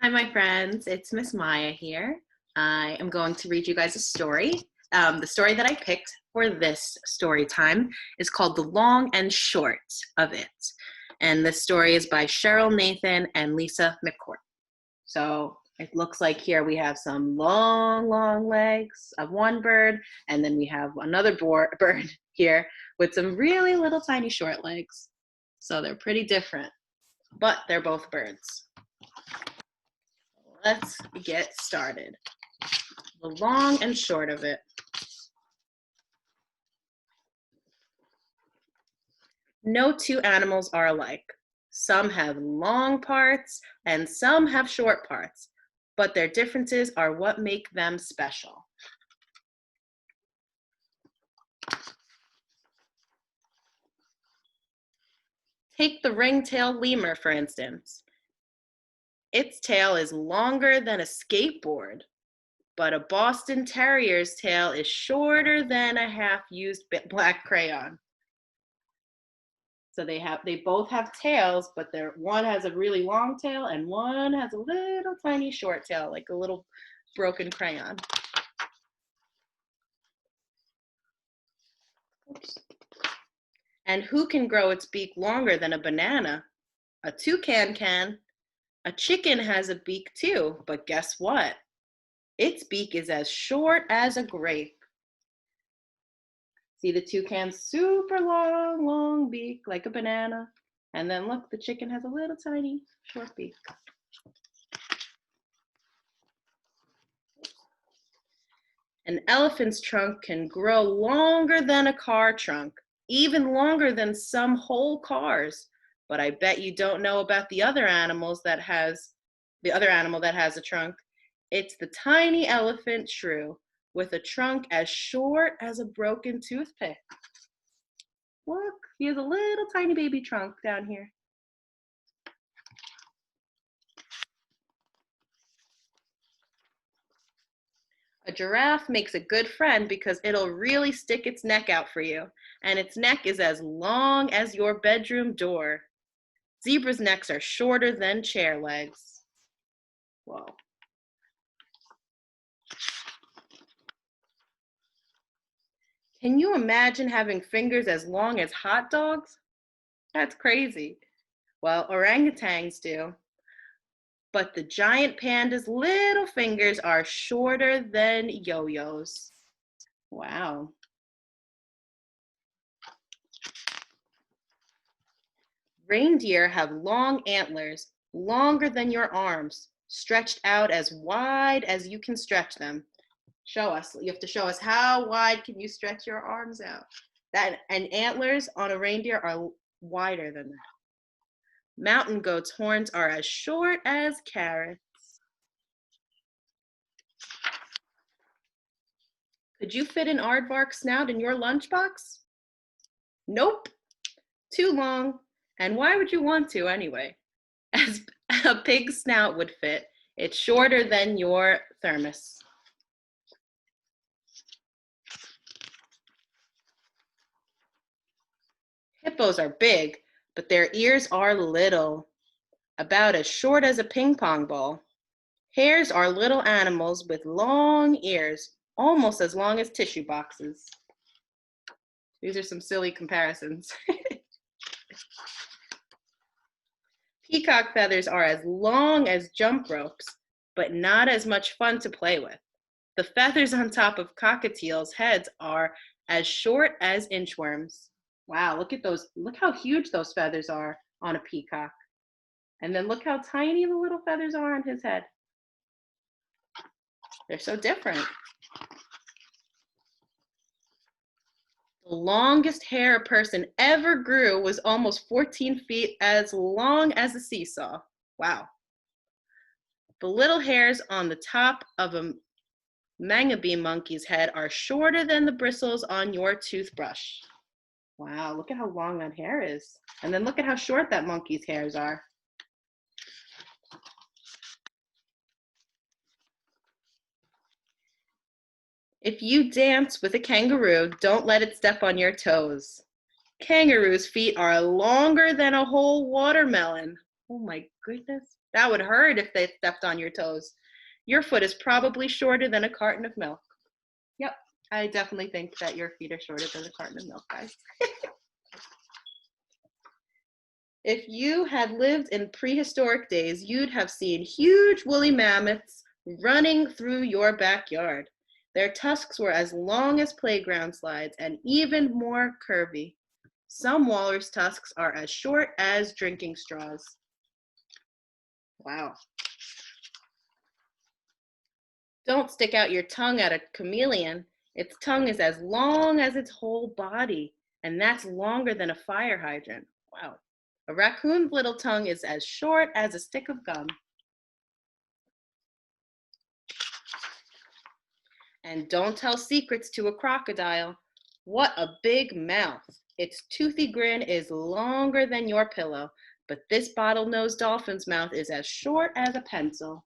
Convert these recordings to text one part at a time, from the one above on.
Hi, my friends. It's Miss Maya here. I am going to read you guys a story. The story that I picked for this story time is called The Long and Short of It. And this story is by Cheryl Nathan and Lisa McCourt. So it looks like here we have some long legs of one bird, and then we have another bird here with some really little tiny short legs. So they're pretty different, but they're both birds. Let's get started. The long and short of it. No two animals are alike. Some have long parts and some have short parts, but their differences are what make them special. Take the ring-tailed lemur, for instance. Its tail is longer than a skateboard, but a Boston Terrier's tail is shorter than a half-used black crayon. So they both have tails, but one has a really long tail and one has a little tiny short tail, like a little broken crayon. Oops. And who can grow its beak longer than a banana? A toucan can. A chicken has a beak too, but guess what? Its beak is as short as a grape. See the toucan's super long beak, like a banana. And then look, the chicken has a little tiny short beak. An elephant's trunk can grow longer than a car trunk, even longer than some whole cars. But I bet you don't know about the other animal that has a trunk. It's the tiny elephant shrew with a trunk as short as a broken toothpick. Look, he has a little tiny baby trunk down here. A giraffe makes a good friend because it'll really stick its neck out for you, and its neck is as long as your bedroom door. Zebras' necks are shorter than chair legs. Whoa. Can you imagine having fingers as long as hot dogs? That's crazy. Well, orangutans do. But the giant panda's little fingers are shorter than yo-yos. Wow. Reindeer have long antlers, longer than your arms, stretched out as wide as you can stretch them. Show us. You have to show us how wide can you stretch your arms out. And antlers on a reindeer are wider than that. Mountain goats' horns are as short as carrots. Could you fit an aardvark snout in your lunchbox? Nope, too long. And why would you want to anyway? As a pig's snout would fit, it's shorter than your thermos. Hippos are big, but their ears are little, about as short as a ping pong ball. Hares are little animals with long ears, almost as long as tissue boxes. These are some silly comparisons. Peacock feathers are as long as jump ropes, but not as much fun to play with. The feathers on top of cockatiels' heads are as short as inchworms. Wow, look at those. Look how huge those feathers are on a peacock. And then look how tiny the little feathers are on his head. They're so different. The longest hair a person ever grew was almost 14 feet, as long as a seesaw. Wow. The little hairs on the top of a mangabey monkey's head are shorter than the bristles on your toothbrush. Wow, look at how long that hair is. And then look at how short that monkey's hairs are. If you dance with a kangaroo, don't let it step on your toes. Kangaroo's feet are longer than a whole watermelon. Oh my goodness. That would hurt if they stepped on your toes. Your foot is probably shorter than a carton of milk. Yep, I definitely think that your feet are shorter than a carton of milk, guys. If you had lived in prehistoric days, you'd have seen huge woolly mammoths running through your backyard. Their tusks were as long as playground slides and even more curvy. Some walrus tusks are as short as drinking straws. Wow. Don't stick out your tongue at a chameleon. Its tongue is as long as its whole body, and that's longer than a fire hydrant. Wow. A raccoon's little tongue is as short as a stick of gum. And don't tell secrets to a crocodile. What a big mouth. Its toothy grin is longer than your pillow, but this bottlenose dolphin's mouth is as short as a pencil.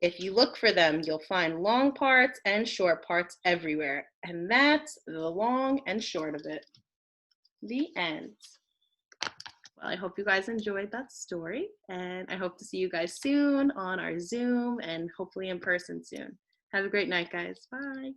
If you look for them, you'll find long parts and short parts everywhere. And that's the long and short of it. The end. Well, I hope you guys enjoyed that story, and I hope to see you guys soon on our Zoom and hopefully in person soon. Have a great night, guys. Bye.